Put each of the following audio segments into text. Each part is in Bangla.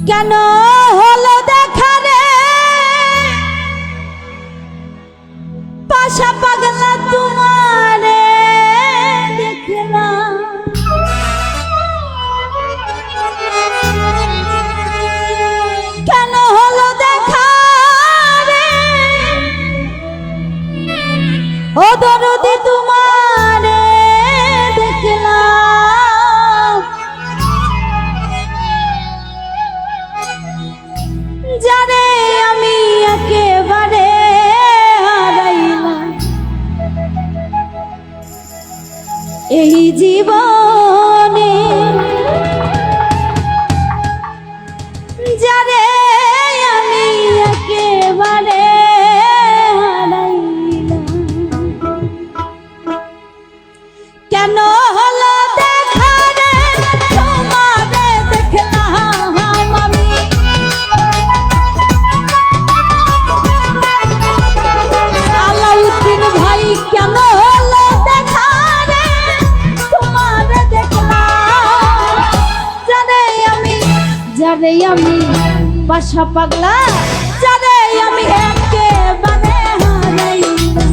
কেন হলো দেখা রে পাশা পাগলা তোমারে দেখলাম কেন হলো দেখা রে ও দরদি তোমারে দেখলাম যারে আমি একেবারে হারাইলাম এই জীবনে যারে আমি একেবারে হারাইলাম কেন হলো দেখা রে তোমারে দেখলাম আমি আলাউদ্দিন ভাই কেন হলো দেখা রে তোমারে দেখলাম যারে আমি পাশা পাগলা যারে আমি একেবারে হারাইলাম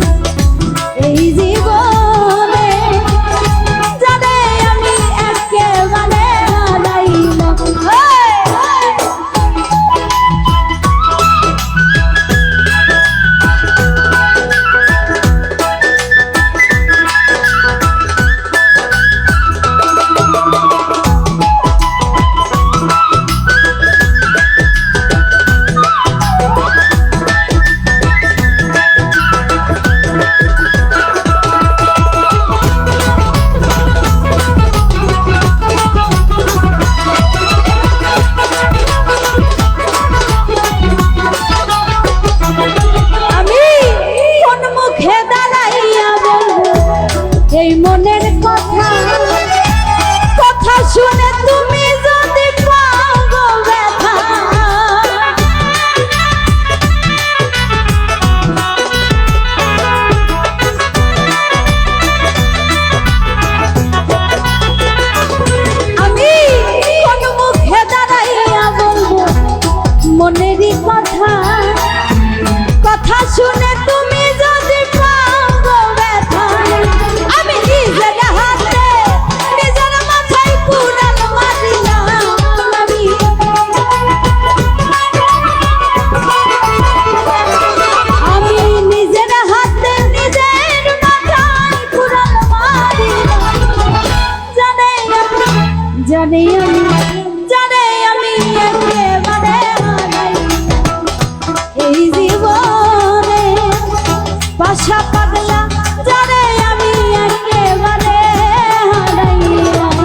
এই জীবনে যারে আমি একেবারে হারাইলাম এই মনের কথা কথা শুনে তুমি যদি পাও গো ব্যথা আমি কোন মুখে দাঁড়াইয়া বলবো মনেরই কথা কথা শুনে তুমি যদি পাও গো ব্যথা আমি নিজের হাতে নিজের মাথায় কুড়াল মারিলাম আমি নিজের হাতে নিজের মাথায় কুড়াল মারিলাম জানে আমি একেবারে হারাইলাম এই জীবনে পাশা পাগলা যারে আমি একেবারে হারাইলাম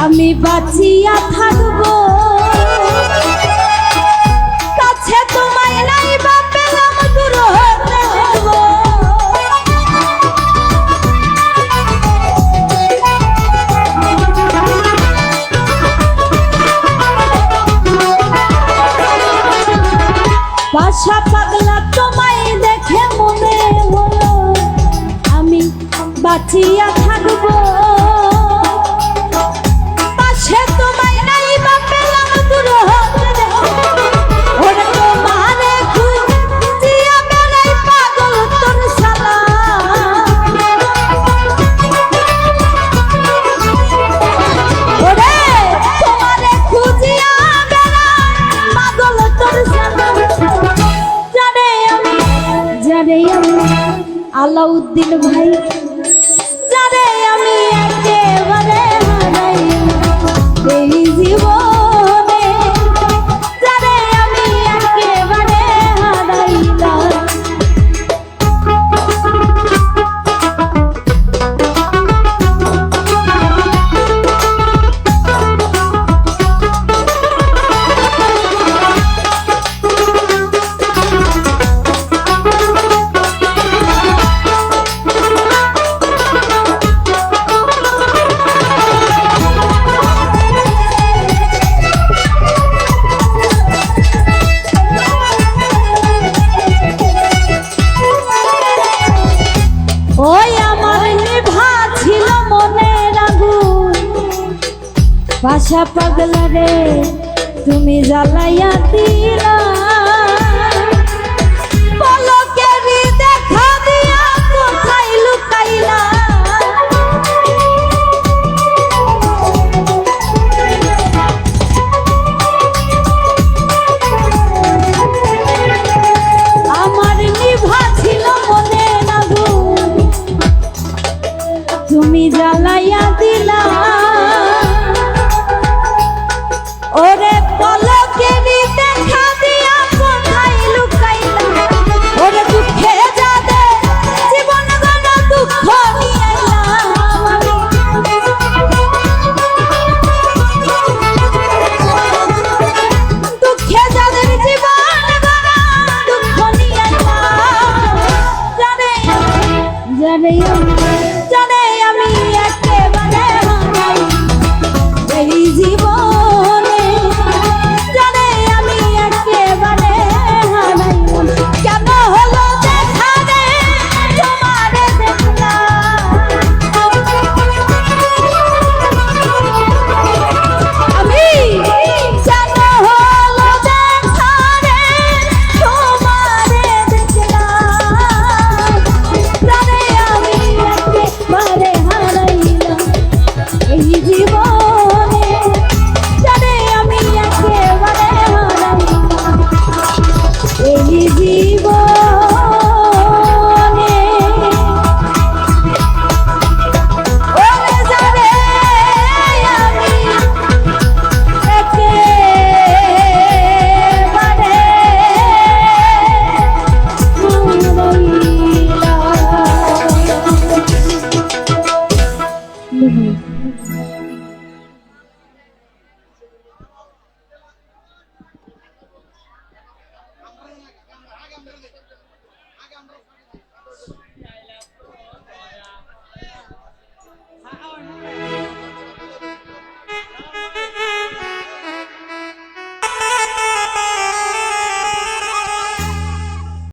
আমি বাঁচিয়া থাকবো কাছে তোমায় নাই বা পেলাম দূর হতে হব পাশা পাগলা তোমায় দেখে মনে হলো আমি বাঁচিয়া থাকবো আলাউদ্দিন ভাই যারে আমি একেবারে হারাইলাম এই জীবনে যারে আমি একেবারে হারাইলাম আচ্ছা পাগলা রে তুমি জ্বালাইয়া দিলা